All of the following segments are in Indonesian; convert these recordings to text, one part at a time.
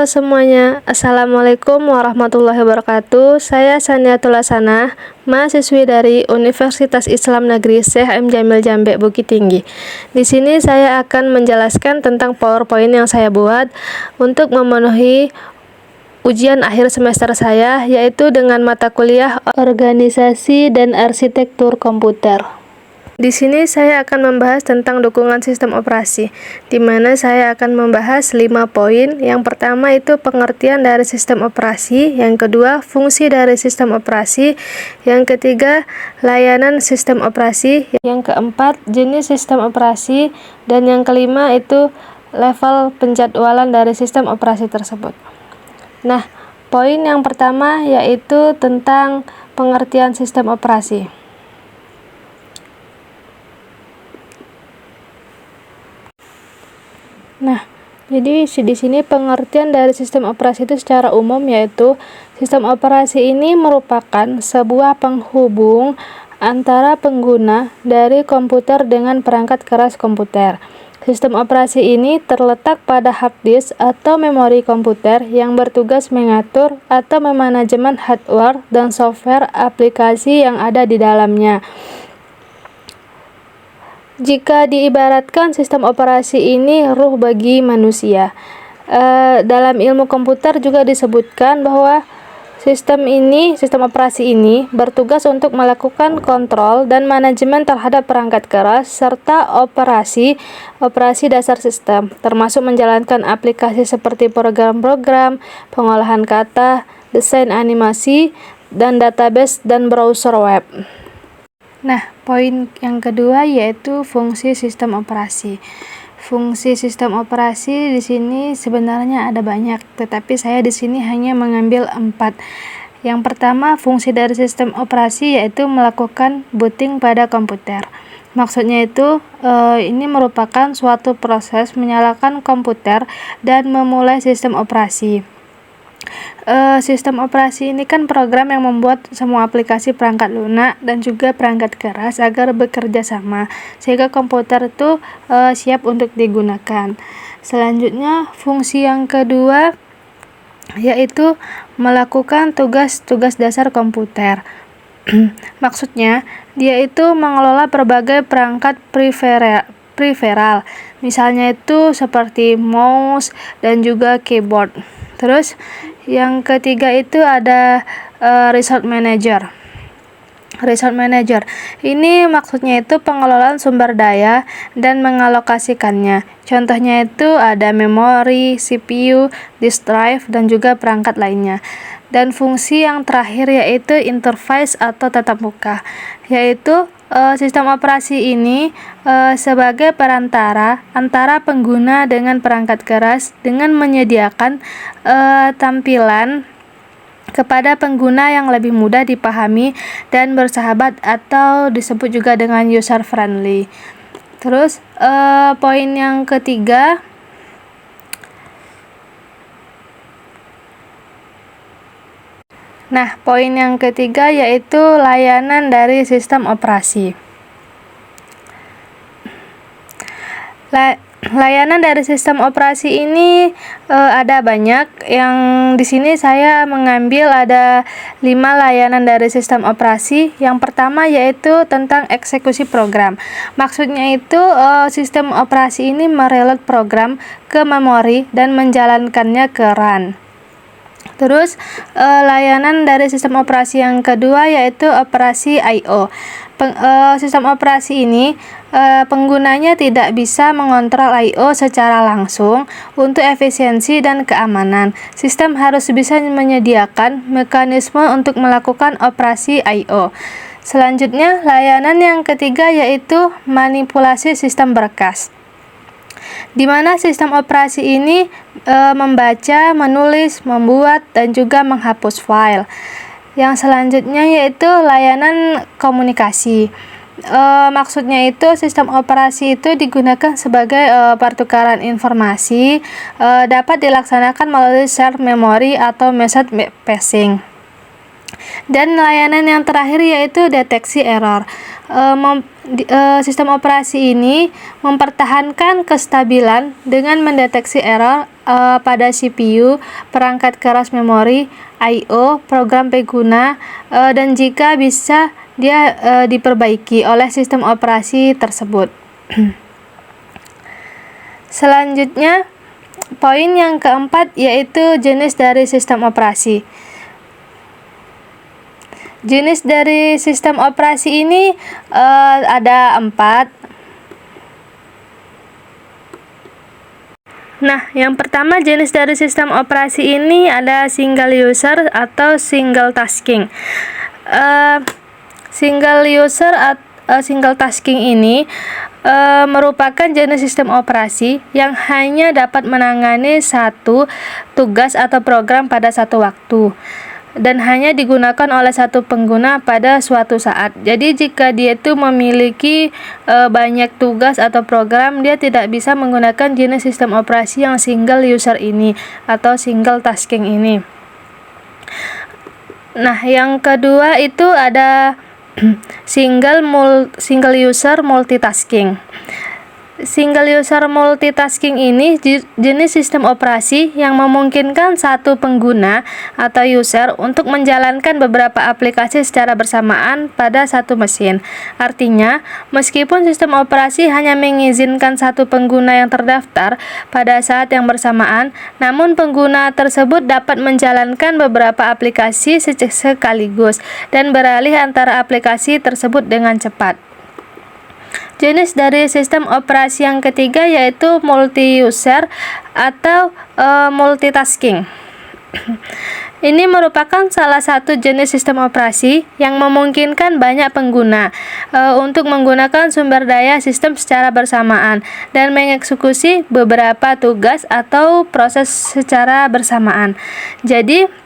Halo semuanya, Assalamualaikum warahmatullahi wabarakatuh. Saya Saniatul Hasanah, mahasiswi dari Universitas Islam Negeri Syekh M. Jamil Jambe, Bukit Tinggi. Di sini saya akan menjelaskan tentang PowerPoint yang saya buat untuk memenuhi ujian akhir semester saya, yaitu dengan mata kuliah Organisasi dan Arsitektur Komputer. Di sini saya akan membahas tentang dukungan sistem operasi, di mana saya akan membahas 5 poin. Yang pertama itu pengertian dari sistem operasi, yang kedua fungsi dari sistem operasi, yang ketiga layanan sistem operasi, yang keempat jenis sistem operasi, dan yang kelima itu level penjadwalan dari sistem operasi tersebut. Nah, poin yang pertama yaitu tentang pengertian sistem operasi. Nah, jadi di sini pengertian dari sistem operasi itu secara umum yaitu sistem operasi ini merupakan sebuah penghubung antara pengguna dari komputer dengan perangkat keras komputer. Sistem operasi ini terletak pada hard disk atau memori komputer yang bertugas mengatur atau memanajemen hardware dan software aplikasi yang ada di dalamnya. Jika diibaratkan sistem operasi ini ruh bagi manusia. Dalam ilmu komputer juga disebutkan bahwa sistem operasi ini bertugas untuk melakukan kontrol dan manajemen terhadap perangkat keras serta operasi dasar sistem, termasuk menjalankan aplikasi seperti program-program, pengolahan kata, desain animasi, dan database dan browser web. Nah, poin yang kedua yaitu fungsi sistem operasi. Fungsi sistem operasi di sini sebenarnya ada banyak, tetapi saya di sini hanya mengambil 4. Yang pertama, fungsi dari sistem operasi yaitu melakukan booting pada komputer. Maksudnya itu, ini merupakan suatu proses menyalakan komputer dan memulai sistem operasi. Sistem operasi ini kan program yang membuat semua aplikasi perangkat lunak dan juga perangkat keras agar bekerja sama sehingga komputer itu siap untuk digunakan. Selanjutnya, fungsi yang kedua yaitu melakukan tugas-tugas dasar komputer. Maksudnya, dia itu mengelola berbagai perangkat preferal, misalnya itu seperti mouse dan juga keyboard. Terus yang ketiga itu ada Resource Manager. Resource Manager ini maksudnya itu pengelolaan sumber daya dan mengalokasikannya. Contohnya itu ada memori, CPU, disk drive, dan juga perangkat lainnya. Dan fungsi yang terakhir yaitu interface atau tatap muka, yaitu sistem operasi ini sebagai perantara antara pengguna dengan perangkat keras dengan menyediakan tampilan kepada pengguna yang lebih mudah dipahami dan bersahabat atau disebut juga dengan user friendly. Terus poin yang ketiga yaitu layanan dari sistem operasi. Layanan dari sistem operasi ini ada banyak. Yang di sini saya mengambil ada 5 layanan dari sistem operasi. Yang pertama yaitu tentang eksekusi program. Maksudnya itu sistem operasi ini mereload program ke memori dan menjalankannya ke RAM. Terus layanan dari sistem operasi yang kedua yaitu operasi I/O. Sistem operasi ini penggunanya tidak bisa mengontrol I/O secara langsung. Untuk efisiensi dan keamanan, sistem harus bisa menyediakan mekanisme untuk melakukan operasi I/O. Selanjutnya, layanan yang ketiga yaitu manipulasi sistem berkas, di mana sistem operasi ini membaca, menulis, membuat, dan juga menghapus file. Yang selanjutnya yaitu layanan komunikasi. Maksudnya itu sistem operasi itu digunakan sebagai pertukaran informasi, dapat dilaksanakan melalui share memory atau message passing. Dan layanan yang terakhir yaitu deteksi error. Sistem operasi ini mempertahankan kestabilan dengan mendeteksi error pada CPU, perangkat keras memori, I/O, program pengguna, dan jika bisa dia diperbaiki oleh sistem operasi tersebut. Selanjutnya, poin yang keempat yaitu jenis dari sistem operasi. Jenis dari sistem operasi ini ada 4. Nah, yang pertama jenis dari sistem operasi ini ada single user atau single tasking. Single tasking ini merupakan jenis sistem operasi yang hanya dapat menangani satu tugas atau program pada satu waktu dan hanya digunakan oleh satu pengguna pada suatu saat. Jadi jika dia itu memiliki banyak tugas atau program, dia tidak bisa menggunakan jenis sistem operasi yang single user ini atau single tasking ini. Nah, yang kedua itu ada single user multitasking. Single user multitasking ini jenis sistem operasi yang memungkinkan satu pengguna atau user untuk menjalankan beberapa aplikasi secara bersamaan pada satu mesin. Artinya, meskipun sistem operasi hanya mengizinkan satu pengguna yang terdaftar pada saat yang bersamaan, namun pengguna tersebut dapat menjalankan beberapa aplikasi sekaligus dan beralih antara aplikasi tersebut dengan cepat. Jenis dari sistem operasi yang ketiga yaitu multi-user atau multitasking. Ini merupakan salah satu jenis sistem operasi yang memungkinkan banyak pengguna untuk menggunakan sumber daya sistem secara bersamaan dan mengeksekusi beberapa tugas atau proses secara bersamaan. Jadi,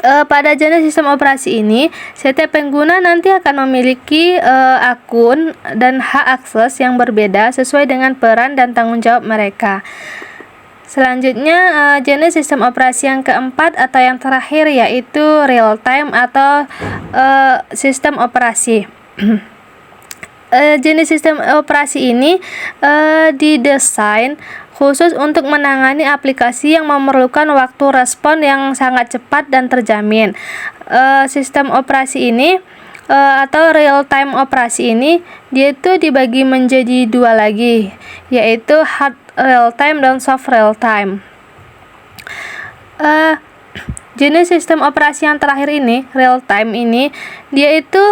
pada jenis sistem operasi ini, setiap pengguna nanti akan memiliki akun dan hak akses yang berbeda sesuai dengan peran dan tanggung jawab mereka. Selanjutnya, jenis sistem operasi yang keempat atau yang terakhir yaitu real time atau sistem operasi. Jenis sistem operasi ini didesain khusus untuk menangani aplikasi yang memerlukan waktu respon yang sangat cepat dan terjamin. Sistem operasi ini atau real time operasi ini dia itu dibagi menjadi 2 lagi, yaitu hard real time dan soft real time. Jenis sistem operasi yang terakhir ini, real time ini, dia itu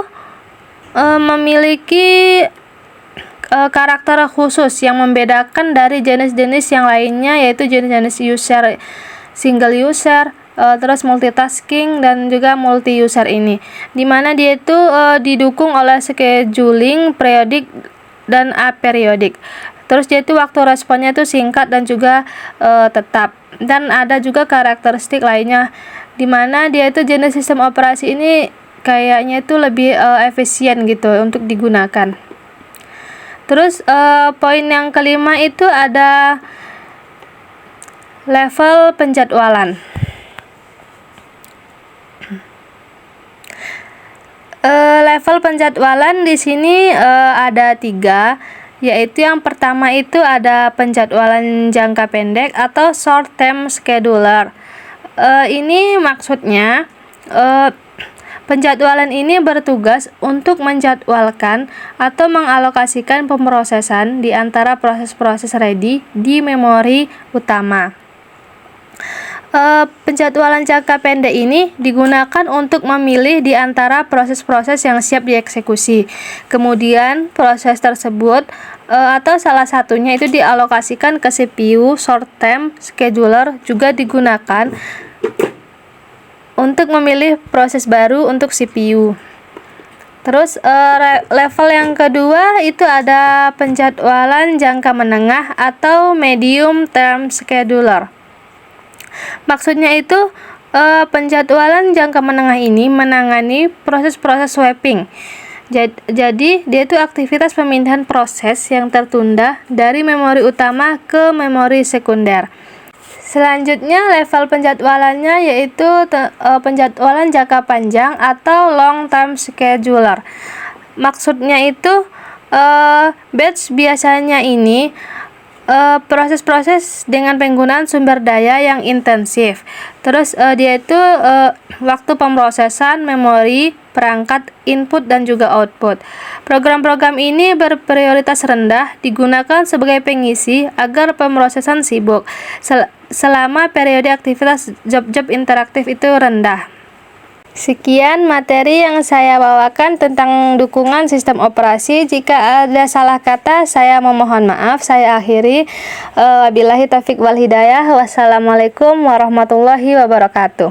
memiliki karakter khusus yang membedakan dari jenis-jenis yang lainnya, yaitu jenis-jenis user, single user, terus multitasking dan juga multi user ini, dimana dia itu didukung oleh scheduling periodik dan aperiodic. Terus dia itu waktu responnya itu singkat dan juga tetap, dan ada juga karakteristik lainnya dimana dia itu jenis sistem operasi ini kayaknya itu lebih efisien gitu untuk digunakan. Terus poin yang kelima itu ada level penjadwalan. Level penjadwalan di sini ada 3, yaitu yang pertama itu ada penjadwalan jangka pendek atau short term scheduler. Ini maksudnya penjadwalan ini bertugas untuk menjadwalkan atau mengalokasikan pemrosesan di antara proses-proses ready di memori utama. Penjadwalan jangka pendek ini digunakan untuk memilih di antara proses-proses yang siap dieksekusi. Kemudian proses tersebut atau salah satunya itu dialokasikan ke CPU. Short term scheduler juga digunakan untuk memilih proses baru untuk CPU. Terus level yang kedua itu ada penjadwalan jangka menengah atau medium term scheduler. Maksudnya itu penjadwalan jangka menengah ini menangani proses-proses swapping. Jadi dia itu aktivitas pemindahan proses yang tertunda dari memori utama ke memori sekunder. Selanjutnya level penjadwalannya yaitu penjadwalan jangka panjang atau long term scheduler. Maksudnya itu batch biasanya ini proses-proses dengan penggunaan sumber daya yang intensif. Terus dia itu waktu pemrosesan memori, perangkat, input dan juga output. Program-program ini berprioritas rendah digunakan sebagai pengisi agar pemrosesan sibuk selama periode aktivitas job-job interaktif itu rendah. Sekian materi yang saya bawakan tentang dukungan sistem operasi. Jika ada salah kata, saya memohon maaf. Saya akhiri. Wabillahi taufiq wal hidayah. Wassalamualaikum warahmatullahi wabarakatuh.